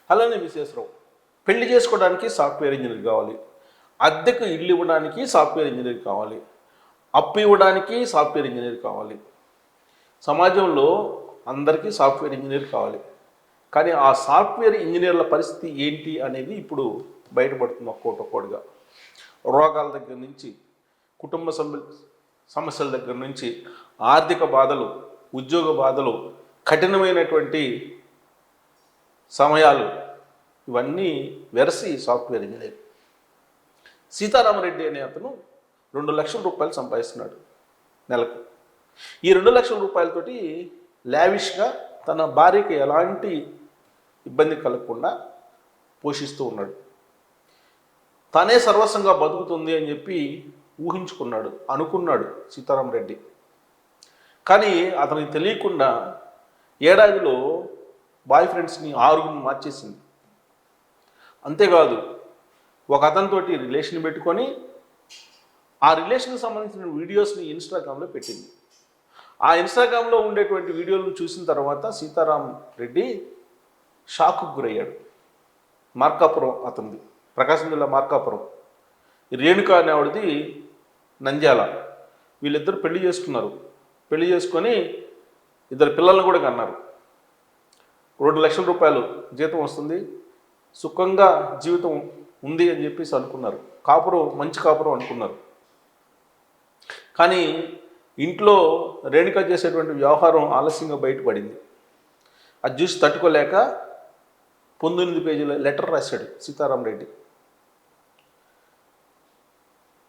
అలానే విశ్వేశ్వరరావు పెళ్లి చేసుకోవడానికి సాఫ్ట్వేర్ ఇంజనీర్ కావాలి, అద్దెకు ఇల్లు ఇవ్వడానికి సాఫ్ట్వేర్ ఇంజనీర్ కావాలి, అప్పు ఇవ్వడానికి సాఫ్ట్వేర్ ఇంజనీర్ కావాలి. సమాజంలో అందరికీ సాఫ్ట్వేర్ ఇంజనీర్ కావాలి. కానీ ఆ సాఫ్ట్వేర్ ఇంజనీర్ల పరిస్థితి ఏంటి అనేది ఇప్పుడు బయటపడుతుంది ఒక్కొక్కటిగా. రోగాల దగ్గర నుంచి, కుటుంబ సమస్యల దగ్గర నుంచి, ఆర్థిక బాధలు, ఉద్యోగ బాధలు, కఠినమైనటువంటి సమయాలు, ఇవన్నీ వెరసి సాఫ్ట్వేర్ ఇంజనీర్. సీతారామరెడ్డి అనే అతను 2 లక్షల రూపాయలు సంపాదిస్తున్నాడు నెలకు. ఈ 2 లక్షల రూపాయలతోటి లావిష్గా తన భార్యకి ఎలాంటి ఇబ్బంది కలగకుండా పోషిస్తూ ఉన్నాడు. తానే సర్వస్వంగా బతుకుతుంది అని చెప్పి ఊహించుకున్నాడు, అనుకున్నాడు సీతారామరెడ్డి. కానీ అతనికి తెలియకుండా ఏడాదిలో బాయ్ ఫ్రెండ్స్ని 6 మార్చేసింది. అంతేకాదు, ఒక అతనితోటి రిలేషన్ పెట్టుకొని ఆ రిలేషన్కి సంబంధించిన వీడియోస్ని ఇన్స్టాగ్రామ్లో పెట్టింది. ఆ ఇన్స్టాగ్రామ్లో ఉండేటువంటి వీడియోలను చూసిన తర్వాత సీతారాం రెడ్డి షాక్కు గురయ్యాడు. మార్కాపురం అతనిది, ప్రకాశం జిల్లా మార్కాపురం. రేణుక అనే ఆవిడది నంద్యాల. వీళ్ళిద్దరు పెళ్లి చేసుకున్నారు. పెళ్లి చేసుకొని 2 పిల్లలను కూడా కన్నారు. 2 లక్షల రూపాయలు జీతం వస్తుంది, సుఖంగా జీవితం ఉంది అని చెప్పేసి అనుకున్నారు. కాపురం మంచి కాపురం అనుకున్నారు. కానీ ఇంట్లో రేణుక చేసేటువంటి వ్యవహారం ఆలస్యంగా బయటపడింది. అది చూసి తట్టుకోలేక 19 పేజీల లెటర్ రాశాడు సీతారామరెడ్డి.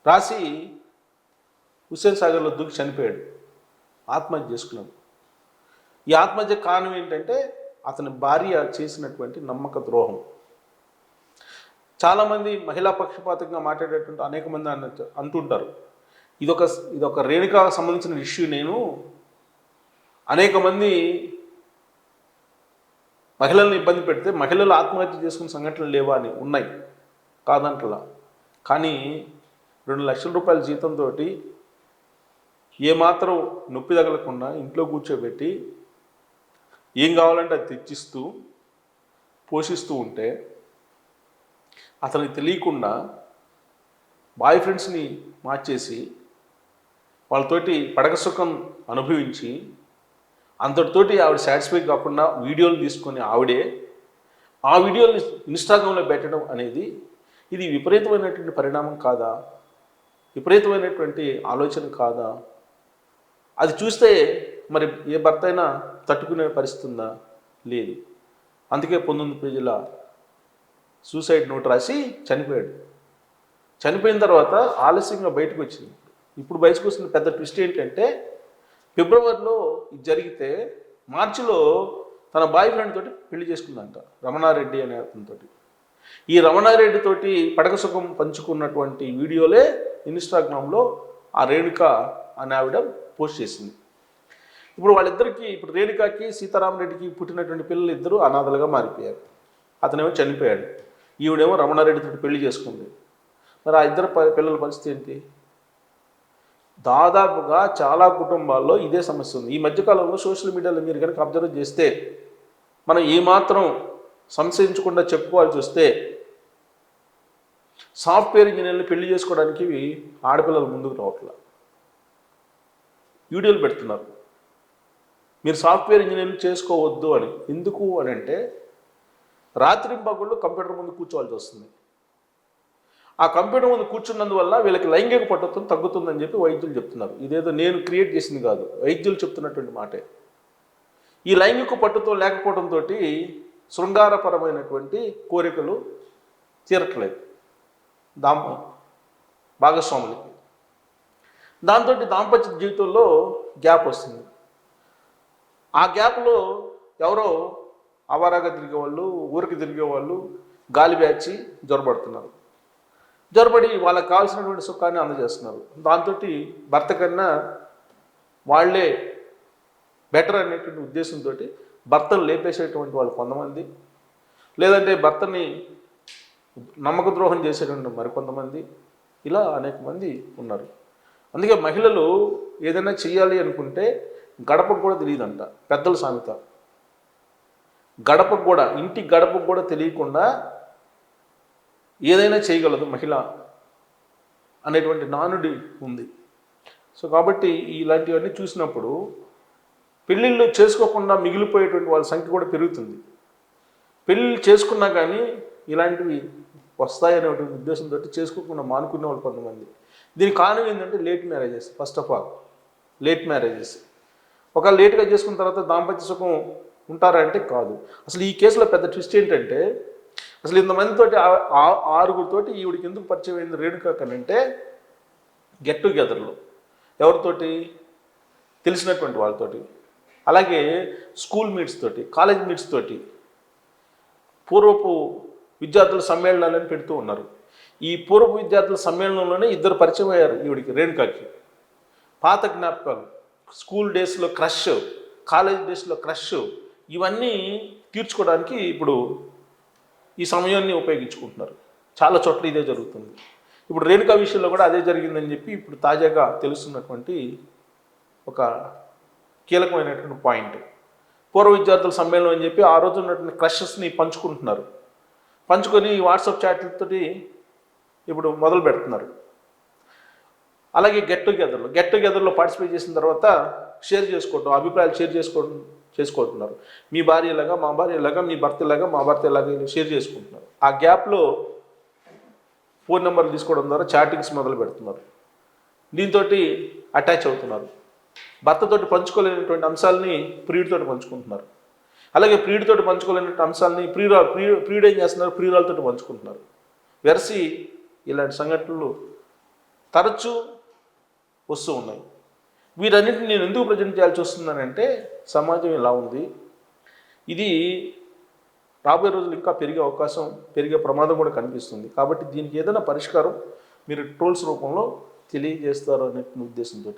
రాసి హుస్సేన్ సాగర్లో దూకి చనిపోయాడు, ఆత్మహత్య చేసుకున్నాడు. ఈ ఆత్మహత్య కారణం ఏంటంటే అతని భార్య చేసినటువంటి నమ్మక ద్రోహం. చాలామంది మహిళా పక్షపాతంగా మాట్లాడేటువంటి అనేక మంది అంటుంటారు, ఇదొక రేణుకకు సంబంధించిన ఇష్యూ. నేను అనేక మంది మహిళల్ని ఇబ్బంది పెడితే మహిళలు ఆత్మహత్య చేసుకున్న సంఘటనలు లేవా అని ఉన్నాయి, కాదంటలా. కానీ 2 లక్షల రూపాయల జీతంతో ఏమాత్రం నొప్పి తగలకుండా ఇంట్లో కూర్చోబెట్టి ఏం కావాలంటే అది తెచ్చిస్తూ పోషిస్తూ ఉంటే అతనికి తెలియకుండా బాయ్ ఫ్రెండ్స్ని మార్చేసి వాళ్ళతోటి పడక సుఖం అనుభవించి అంతటితోటి ఆవిడ సాటిస్ఫై కాకుండా వీడియోలు తీసుకొని ఆవిడే ఆ వీడియోని ఇన్స్టాగ్రామ్లో పెట్టడం అనేది ఇది విపరీతమైనటువంటి పరిణామం కాదా? విపరీతమైనటువంటి ఆలోచన కాదా? అది చూస్తే మరి ఏ భర్త అయినా తట్టుకునే పరిస్థితి ఉందా? లేదు. అందుకే 19 పేజీల సూసైడ్ నోట్ రాసి చనిపోయాడు. చనిపోయిన తర్వాత ఆలస్యంగా బయటకు వచ్చింది. ఇప్పుడు బయటకు వచ్చిన పెద్ద ట్విస్ట్ ఏంటంటే ఫిబ్రవరిలో ఇది జరిగితే మార్చిలో తన బాయ్ ఫ్రెండ్ తోటి పెళ్లి చేసుకుందంట, రమణారెడ్డి అనే అతనితోటి. ఈ రమణారెడ్డి తోటి పడక సుఖం పంచుకున్నటువంటి వీడియోలే ఇన్స్టాగ్రామ్లో ఆ రేణుక అనే ఆవిడ పోస్ట్ చేసింది. ఇప్పుడు వాళ్ళిద్దరికీ, ఇప్పుడు రేణుకకి సీతారామరెడ్డికి పుట్టినటువంటి పిల్లలు ఇద్దరు అనాథలుగా మారిపోయారు. అతనేమో చనిపోయాడు, ఈవిడేమో రమణారెడ్డితో పెళ్లి చేసుకుంది. మరి ఆ ఇద్దరు పిల్లల పరిస్థితి ఏంటి? దాదాపుగా చాలా కుటుంబాల్లో ఇదే సమస్య ఉంది. ఈ మధ్యకాలంలో సోషల్ మీడియాలో మీరు కనుక అబ్జర్వ్ చేస్తే, మనం ఏమాత్రం సంశయించకుండా చెప్పుకోవాల్సి వస్తే, సాఫ్ట్వేర్ ఇంజనీర్లు పెళ్లి చేసుకోవడానికి ఆడపిల్లలు ముందుకు రావట్లా, వీడియోలు పెడుతున్నారు. మీరు సాఫ్ట్వేర్ ఇంజనీర్లు చేసుకోవద్దు అని. ఎందుకు అని అంటే రాత్రింపగళ్ళు కంప్యూటర్ ముందు కూర్చోవాల్సి వస్తుంది. ఆ కంప్యూటర్ ముందు కూర్చున్నందువల్ల వీళ్ళకి లైంగిక పట్టుత్వం తగ్గుతుందని చెప్పి వైద్యులు చెప్తున్నారు. ఇదేదో నేను క్రియేట్ చేసింది కాదు, వైద్యులు చెప్తున్నటువంటి మాటే. ఈ లైంగిక పట్టుత్వం లేకపోవడంతో శృంగారపరమైనటువంటి కోరికలు తీరట్లేదు భాగస్వాములకి. దాంతో దాంపత్య జీవితంలో గ్యాప్ వస్తుంది. ఆ గ్యాప్లో ఎవరో అవారాగా తిరిగేవాళ్ళు, ఊరికి తిరిగేవాళ్ళు గాలి బ్యాచి జ్వరపడుతున్నారు. జ్వరపడి వాళ్ళకి కావాల్సినటువంటి సుఖాన్ని అందజేస్తున్నారు. దాంతో భర్త కన్నా వాళ్ళే బెటర్ అనేటువంటి ఉద్దేశంతో భర్తను లేపేసేటువంటి వాళ్ళు కొంతమంది, లేదంటే భర్తని నమ్మక ద్రోహం చేసేటువంటి మరికొంతమంది, ఇలా అనేక మంది ఉన్నారు. అందుకే మహిళలు ఏదైనా చెయ్యాలి అనుకుంటే గడపకు కూడా తెలియదంట పెద్దల సామెత. గడపకు కూడా, ఇంటి గడపకు కూడా తెలియకుండా ఏదైనా చేయగలదు మహిళ అనేటువంటి నానుడి ఉంది. సో కాబట్టి ఇలాంటివన్నీ చూసినప్పుడు పెళ్ళిళ్ళు చేసుకోకుండా మిగిలిపోయేటువంటి వాళ్ళ సంఖ్య కూడా పెరుగుతుంది. పెళ్ళిళ్ళు చేసుకున్నా కానీ ఇలాంటివి వస్తాయనేటువంటి ఉద్దేశంతో చేసుకోకుండా మానుకునే వాళ్ళు కొంతమంది. దీనికి కారణం ఏంటంటే late marriages. First of all late marriages. ఒక లేట్గా చేసుకున్న తర్వాత దాంపత్య సుఖం ఉంటారంటే కాదు. అసలు ఈ కేసులో పెద్ద ట్విస్ట్ ఏంటంటే, అసలు ఇంతమందితోటి ఆరుగురితోటి ఈవిడికి ఎందుకు పరిచయం అయింది రేణుకాకనంటే గెట్ టుగెదర్లో ఎవరితోటి, తెలిసినటువంటి వాళ్ళతోటి, అలాగే స్కూల్ మీట్స్ తోటి, కాలేజ్ మీట్స్ తోటి, పూర్వపు విద్యార్థుల సమ్మేళనాలని పెడుతూ ఉన్నారు. ఈ పూర్వపు విద్యార్థుల సమ్మేళనంలోనే ఇద్దరు పరిచయం అయ్యారు ఈవిడికి, రేణుకాకి. పాత జ్ఞాపకాలు, స్కూల్ డేస్లో క్రష్, కాలేజ్ డేస్లో క్రష్, ఇవన్నీ తీర్చుకోవడానికి ఇప్పుడు ఈ సమయాన్ని ఉపయోగించుకుంటున్నారు. చాలా చోట్ల ఇదే జరుగుతుంది. ఇప్పుడు రేణుకా విషయంలో కూడా అదే జరిగిందని చెప్పి ఇప్పుడు తాజాగా తెలుస్తున్నటువంటి ఒక కీలకమైనటువంటి పాయింట్. పూర్వ విద్యార్థుల సమ్మేళనం అని చెప్పి ఆ రోజు ఉన్నటువంటి క్రషెస్ని పంచుకుంటున్నారు. పంచుకొని వాట్సాప్ చాట్లతోటి ఇప్పుడు మొదలు పెడుతున్నారు. అలాగే గెట్ టుగెదర్లో పార్టిసిపేట్ చేసిన తర్వాత షేర్ చేసుకోవటం, అభిప్రాయాలు షేర్ చేసుకుంటున్నారు. మీ భార్య ఇలాగా, మా భార్య ఇలాగా, మీ భర్త ఇలాగా, మా భర్త ఇలాగా షేర్ చేసుకుంటున్నారు. ఆ గ్యాప్లో ఫోన్ నెంబర్లు తీసుకోవడం ద్వారా చాటింగ్స్ మొదలు పెడుతున్నారు. దీంతో అటాచ్ అవుతున్నారు. భర్తతోటి పంచుకోలేనటువంటి అంశాలని ప్రియుడితోటి పంచుకుంటున్నారు. అలాగే ప్రియుడితోటి పంచుకోలేనటువంటి అంశాలని ప్రియుడు ఏం చేస్తున్నారు, ప్రియురాలతోటి పంచుకుంటున్నారు. వెరసి ఇలాంటి సంఘటనలు తరచూ వస్తూ ఉన్నాయి. వీటన్నిటిని నేను ఎందుకు ప్రజెంట్ చేయాల్సి వస్తుందనంటే, సమాజం ఇలా ఉంది, ఇది రాబోయే రోజులు ఇంకా పెరిగే ప్రమాదం కూడా కనిపిస్తుంది. కాబట్టి దీనికి ఏదైనా పరిష్కారం మీరు ట్రోల్స్ రూపంలో తెలియజేస్తారు అనే ఉద్దేశంతో